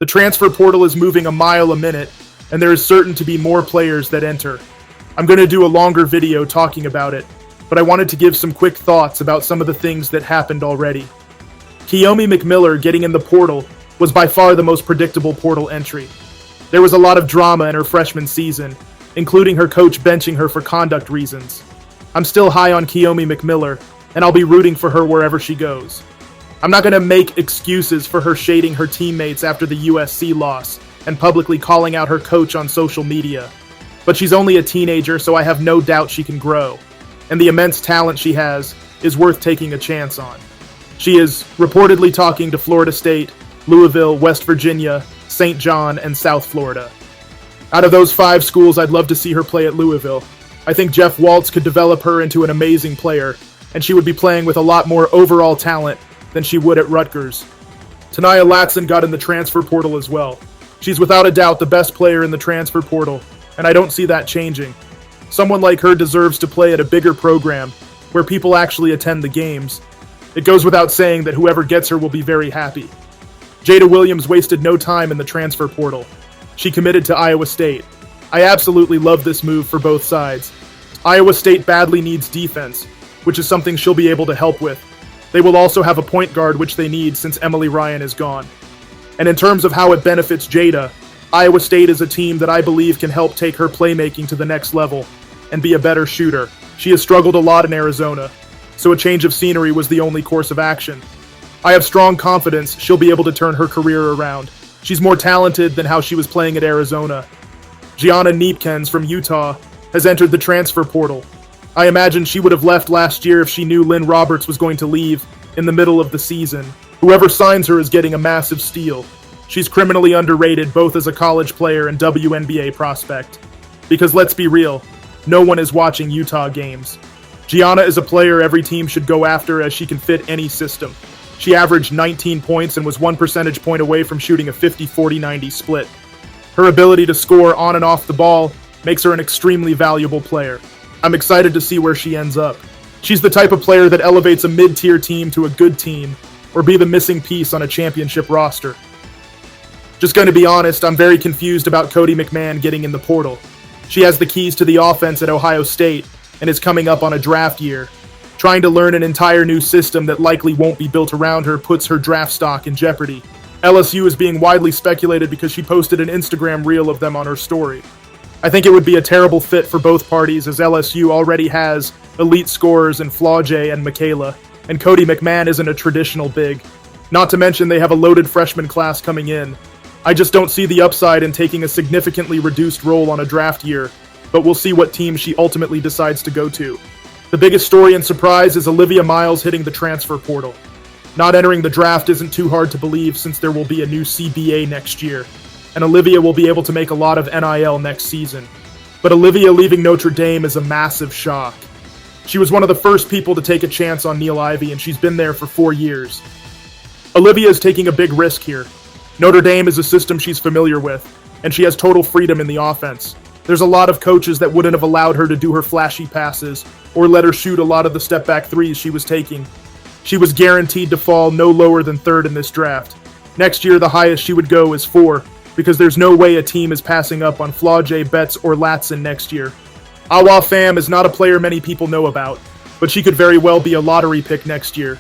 The transfer portal is moving a mile a minute, and there is certain to be more players that enter. I'm going to do a longer video talking about it, but I wanted to give some quick thoughts about some of the things that happened already. Kiyomi McMiller getting in the portal was by far the most predictable portal entry. There was a lot of drama in her freshman season, including her coach benching her for conduct reasons. I'm still high on Kiyomi McMiller, and I'll be rooting for her wherever she goes. I'm not going to make excuses for her shading her teammates after the USC loss and publicly calling out her coach on social media. But she's only a teenager, so I have no doubt she can grow. And the immense talent she has is worth taking a chance on. She is reportedly talking to Florida State, Louisville, West Virginia, St. John, and South Florida. Out of those 5 schools, I'd love to see her play at Louisville. I think Jeff Waltz could develop her into an amazing player, and she would be playing with a lot more overall talent than she would at Rutgers. Taniyah Latson got in the transfer portal as well. She's without a doubt the best player in the transfer portal, and I don't see that changing. Someone like her deserves to play at a bigger program, where people actually attend the games. It goes without saying that whoever gets her will be very happy. Jada Williams wasted no time in the transfer portal. She committed to Iowa State. I absolutely love this move for both sides. Iowa State badly needs defense, which is something she'll be able to help with. They will also have a point guard, which they need since Emily Ryan is gone. And in terms of how it benefits Jada, Iowa State is a team that I believe can help take her playmaking to the next level and be a better shooter. She has struggled a lot in Arizona, so a change of scenery was the only course of action. I have strong confidence she'll be able to turn her career around. She's more talented than how she was playing at Arizona. Gianna Kneepkens from Utah has entered the transfer portal. I imagine she would have left last year if she knew Lynn Roberts was going to leave in the middle of the season. Whoever signs her is getting a massive steal. She's criminally underrated both as a college player and WNBA prospect. Because let's be real, no one is watching Utah games. Gianna is a player every team should go after as she can fit any system. She averaged 19 points and was 1 percentage point away from shooting a 50-40-90 split. Her ability to score on and off the ball makes her an extremely valuable player. I'm excited to see where she ends up. She's the type of player that elevates a mid-tier team to a good team, or be the missing piece on a championship roster. Just going to be honest, I'm very confused about Cotie McMahon getting in the portal. She has the keys to the offense at Ohio State, and is coming up on a draft year. Trying to learn an entire new system that likely won't be built around her puts her draft stock in jeopardy. LSU is being widely speculated because she posted an Instagram reel of them on her story. I think it would be a terrible fit for both parties, as LSU already has elite scorers in Flau'jae and Michaela, and Cotie McMahon isn't a traditional big. Not to mention they have a loaded freshman class coming in. I just don't see the upside in taking a significantly reduced role on a draft year, but we'll see what team she ultimately decides to go to. The biggest story and surprise is Olivia Miles hitting the transfer portal. Not entering the draft isn't too hard to believe since there will be a new CBA next year, and Olivia will be able to make a lot of NIL next season. But Olivia leaving Notre Dame is a massive shock. She was one of the first people to take a chance on Neil Ivey, and she's been there for 4 years. Olivia is taking a big risk here. Notre Dame is a system she's familiar with, and she has total freedom in the offense. There's a lot of coaches that wouldn't have allowed her to do her flashy passes, or let her shoot a lot of the step-back threes she was taking. She was guaranteed to fall no lower than 3rd in this draft. Next year, the highest she would go is 4, because there's no way a team is passing up on Flau'jae, Betts, or Latson next year. Awa Pham is not a player many people know about, but she could very well be a lottery pick next year.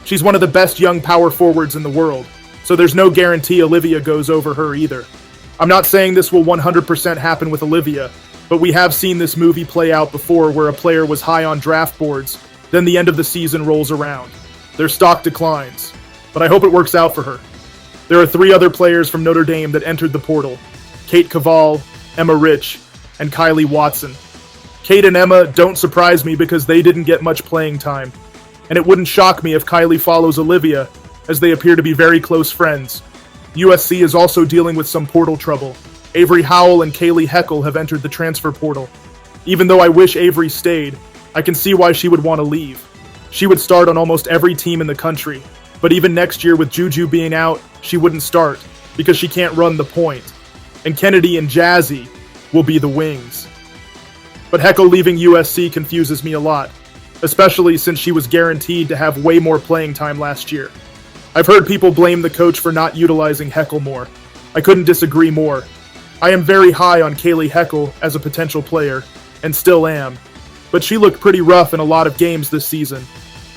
She's one of the best young power forwards in the world, so there's no guarantee Olivia goes over her either. I'm not saying this will 100% happen with Olivia, but we have seen this movie play out before where a player was high on draft boards, then the end of the season rolls around. Their stock declines, but I hope it works out for her. There are 3 other players from Notre Dame that entered the portal: Kate Caval, Emma Rich, and Kylie Watson. Kate and Emma don't surprise me because they didn't get much playing time, and it wouldn't shock me if Kylie follows Olivia, as they appear to be very close friends. USC is also dealing with some portal trouble. Avery Howell and Kaylee Heckel have entered the transfer portal. Even though I wish Avery stayed, I can see why she would want to leave. She would start on almost every team in the country, but even next year with Juju being out, she wouldn't start, because she can't run the point. And Kennedy and Jazzy will be the wings. But Heckel leaving USC confuses me a lot, especially since she was guaranteed to have way more playing time last year. I've heard people blame the coach for not utilizing Heckel more. I couldn't disagree more. I am very high on Kaylee Heckel as a potential player, and still am, but she looked pretty rough in a lot of games this season.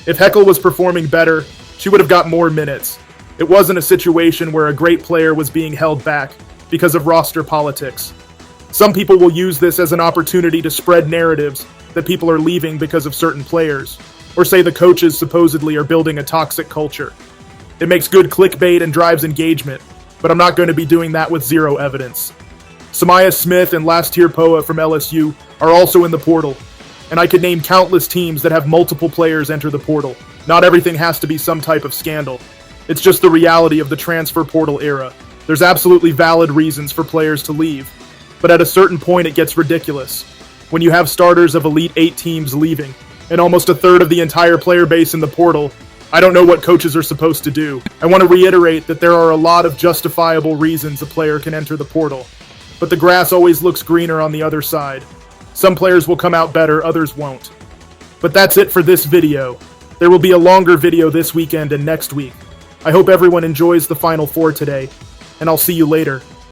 If Heckel was performing better, she would have got more minutes. It wasn't a situation where a great player was being held back because of roster politics. Some people will use this as an opportunity to spread narratives that people are leaving because of certain players, or say the coaches supposedly are building a toxic culture. It makes good clickbait and drives engagement, but I'm not going to be doing that with zero evidence. Samaya Smith and Lastir Poa from LSU are also in the portal, and I could name countless teams that have multiple players enter the portal. Not everything has to be some type of scandal. It's just the reality of the transfer portal era. There's absolutely valid reasons for players to leave, but at a certain point it gets ridiculous. When you have starters of Elite 8 teams leaving, and almost a third of the entire player base in the portal, I don't know what coaches are supposed to do. I want to reiterate that there are a lot of justifiable reasons a player can enter the portal, but the grass always looks greener on the other side. Some players will come out better, others won't. But that's it for this video. There will be a longer video this weekend and next week. I hope everyone enjoys the Final Four today, and I'll see you later.